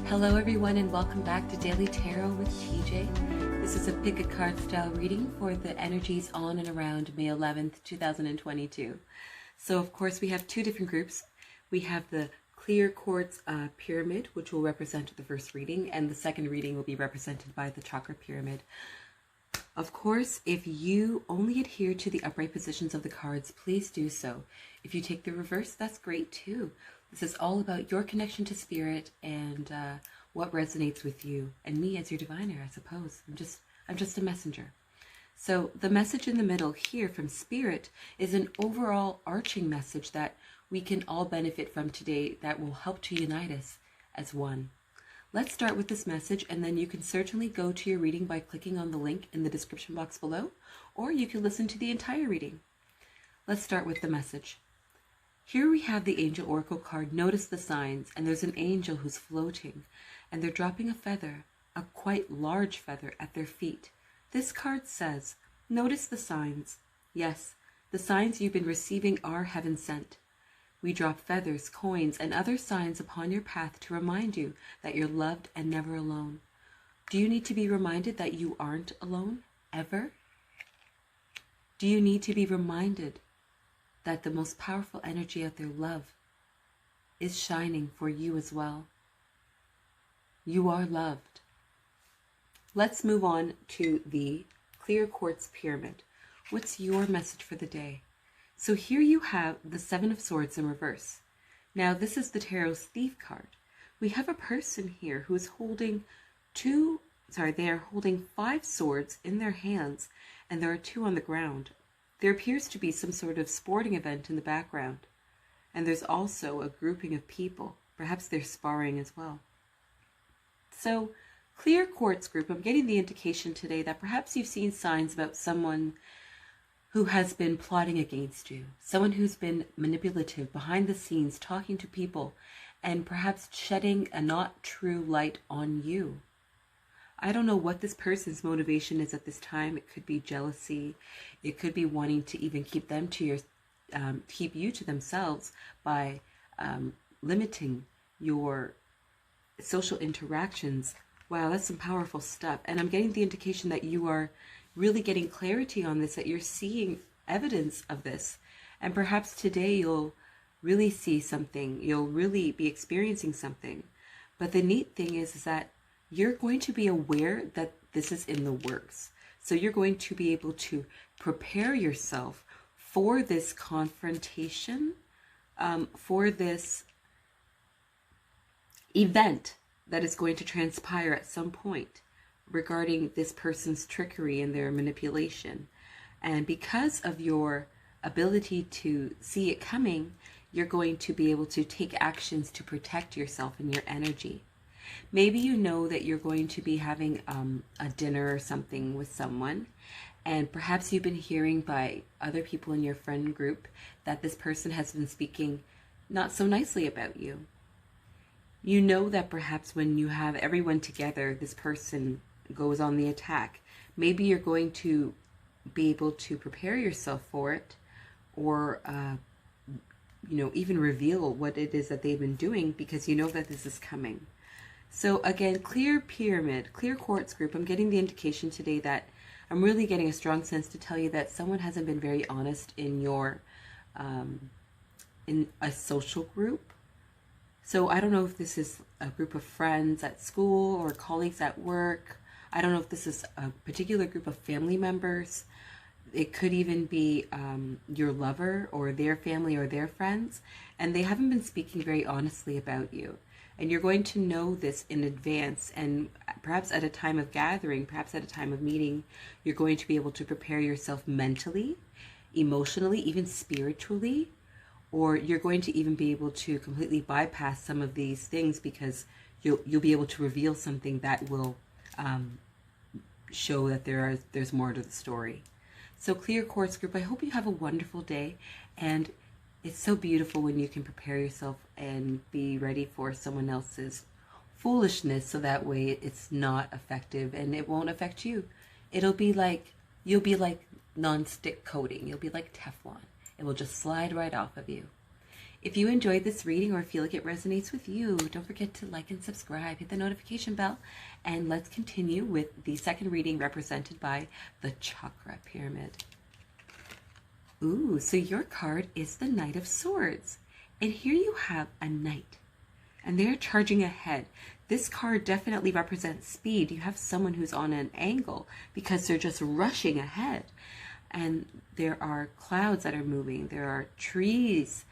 Hello everyone and welcome back to Daily Tarot with TJ. This is a pick a card style reading for the energies on and around May 11th, 2022. So of course we have two different groups. We have the clear quartz pyramid, which will represent the first reading, and the second reading will be represented by the chakra pyramid. Of course, if you only adhere to the upright positions of the cards, please do so. If you take the reverse, that's great too. This is all about your connection to spirit and what resonates with you and me as your diviner, I suppose. I'm just a messenger. So the message in the middle here from spirit is an overall arching message that we can all benefit from today that will help to unite us as one. Let's start with this message, and then you can certainly go to your reading by clicking on the link in the description box below, or you can listen to the entire reading. Let's start with the message. Here we have the Angel Oracle card. Notice the signs, and there's an angel who's floating, and they're dropping a feather, a quite large feather, at their feet. This card says, notice the signs. Yes, the signs you've been receiving are heaven sent. We drop feathers, coins, and other signs upon your path to remind you that you're loved and never alone. Do you need to be reminded that you aren't alone, ever? Do you need to be reminded that the most powerful energy out there, love, is shining for you as well? You are loved. Let's move on to the clear quartz pyramid. What's your message for the day? So here you have the Seven of Swords in reverse. Now this is the Tarot's Thief card. We have a person here who is holding they are holding 5 swords in their hands, and there are 2 on the ground. There appears to be some sort of sporting event in the background, and there's also a grouping of people. Perhaps they're sparring as well. So, clear quartz group, I'm getting the indication today that perhaps you've seen signs about someone who has been plotting against you, someone who's been manipulative behind the scenes, talking to people, and perhaps shedding a not true light on you. I don't know what this person's motivation is at this time. It could be jealousy. It could be wanting to even keep them to keep you to themselves by limiting your social interactions. Wow, that's some powerful stuff. And I'm getting the indication that you are really getting clarity on this, that you're seeing evidence of this. And perhaps today you'll really see something. You'll really be experiencing something. But the neat thing is that you're going to be aware that this is in the works. So you're going to be able to prepare yourself for this confrontation, for this event that is going to transpire at some point regarding this person's trickery and their manipulation. And because of your ability to see it coming, you're going to be able to take actions to protect yourself and your energy. Maybe you know that you're going to be having a dinner or something with someone, and perhaps you've been hearing by other people in your friend group that this person has been speaking not so nicely about you. You know that perhaps when you have everyone together, this person goes on the attack. Maybe you're going to be able to prepare yourself for it, or even reveal what it is that they've been doing, because you know that this is coming. So again, clear pyramid, clear quartz group, I'm getting the indication today that I'm really getting a strong sense to tell you that someone hasn't been very honest in your in a social group. So I don't know if this is a group of friends at school or colleagues at work. I don't know if this is a particular group of family members. It could even be your lover or their family or their friends, and they haven't been speaking very honestly about you. And you're going to know this in advance, and perhaps at a time of gathering, perhaps at a time of meeting, you're going to be able to prepare yourself mentally, emotionally, even spiritually, or you're going to even be able to completely bypass some of these things because you'll be able to reveal something that will show that there's more to the story. So clear quartz group, I hope you have a wonderful day, and it's so beautiful when you can prepare yourself and be ready for someone else's foolishness, so that way it's not effective and it won't affect you. You'll be like non-stick coating. You'll be like Teflon. It will just slide right off of you. If you enjoyed this reading or feel like it resonates with you, don't forget to like and subscribe, hit the notification bell, and let's continue with the second reading represented by the Chakra Pyramid. Ooh, so your card is the Knight of Swords. And here you have a knight, and they're charging ahead. This card definitely represents speed. You have someone who's on an angle because they're just rushing ahead. And there are clouds that are moving. There are trees.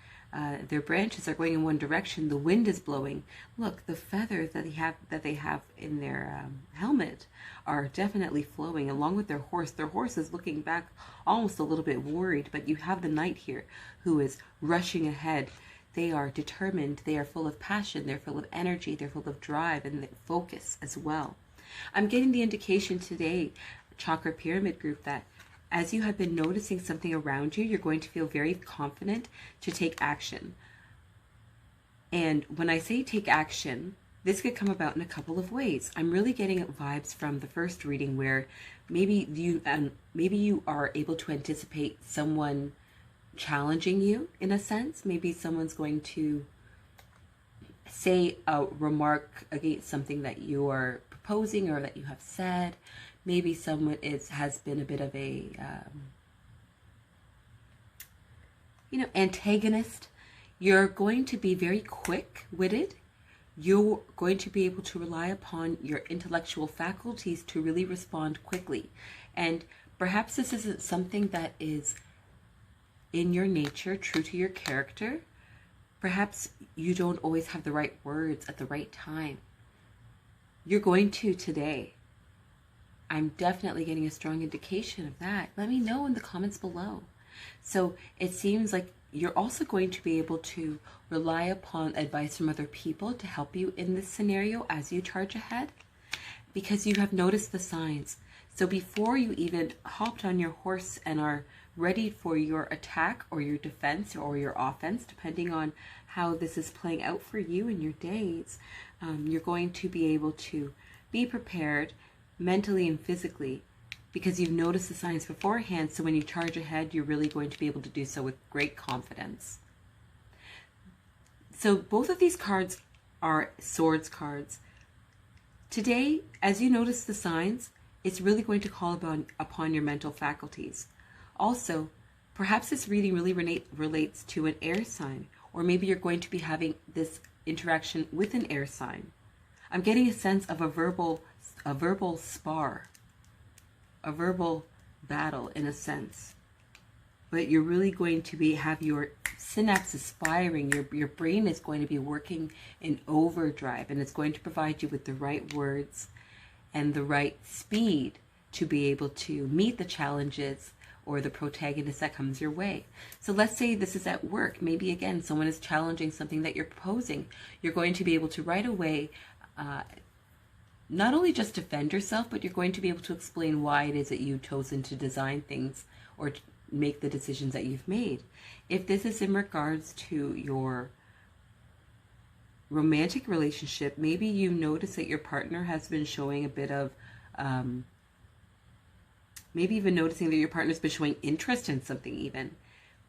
Their branches are going in one direction. The wind is blowing. Look, the feathers that they have in their helmet are definitely flowing along with their horse. Their horse is looking back almost a little bit worried, but you have the knight here who is rushing ahead. They are determined. They are full of passion. They're full of energy. They're full of drive and focus as well. I'm getting the indication today, Chakra Pyramid group, that as you have been noticing something around you, you're going to feel very confident to take action. And when I say take action, this could come about in a couple of ways. I'm really getting vibes from the first reading where maybe you are able to anticipate someone challenging you in a sense. Maybe someone's going to say a remark against something that you are proposing or that you have said. Maybe someone has been a bit of a antagonist. You're going to be very quick-witted. You're going to be able to rely upon your intellectual faculties to really respond quickly. And perhaps this isn't something that is in your nature, true to your character. Perhaps you don't always have the right words at the right time. You're going to today. I'm definitely getting a strong indication of that. Let me know in the comments below. So it seems like you're also going to be able to rely upon advice from other people to help you in this scenario as you charge ahead, because you have noticed the signs. So before you even hopped on your horse and are ready for your attack or your defense or your offense, depending on how this is playing out for you in your days, you're going to be able to be prepared mentally and physically because you've noticed the signs beforehand. So when you charge ahead, you're really going to be able to do so with great confidence. So both of these cards are swords cards. Today, as you notice the signs, it's really going to call upon your mental faculties. Also, perhaps this reading really relates to an air sign, or maybe you're going to be having this interaction with an air sign. I'm getting a sense of a verbal spar, a verbal battle in a sense. But you're really going to have your synapses firing. Your brain is going to be working in overdrive, and it's going to provide you with the right words and the right speed to be able to meet the challenges or the protagonist that comes your way. So let's say this is at work. Maybe again, someone is challenging something that you're proposing. You're going to be able to right away not only just defend yourself, but you're going to be able to explain why it is that you've chosen to design things or to make the decisions that you've made. If this is in regards to your romantic relationship, maybe you notice that your partner has been showing a bit of maybe even noticing that your partner's been showing interest in something even.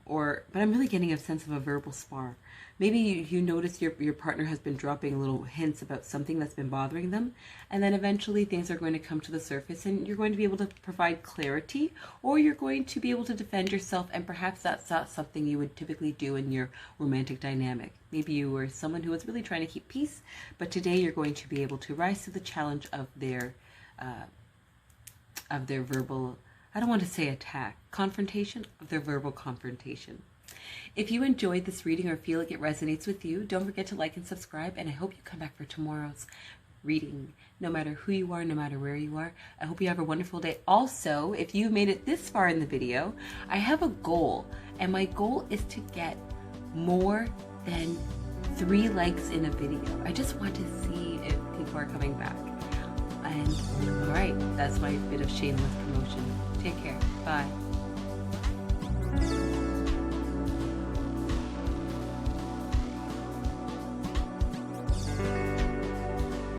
But I'm really getting a sense of a verbal spar. Maybe you notice your partner has been dropping little hints about something that's been bothering them, and then eventually things are going to come to the surface and you're going to be able to provide clarity, or you're going to be able to defend yourself, and perhaps that's not something you would typically do in your romantic dynamic. Maybe you were someone who was really trying to keep peace, but today you're going to be able to rise to the challenge of their verbal, I don't want to say attack, confrontation, of their verbal confrontation. If you enjoyed this reading or feel like it resonates with you, don't forget to like and subscribe, and I hope you come back for tomorrow's reading. No matter who you are, no matter where you are, I hope you have a wonderful day. Also, if you made it this far in the video, I have a goal, and my goal is to get more than 3 likes in a video. I just want to see if people are coming back. And all right, that's my bit of shameless promotion. Take care. Bye.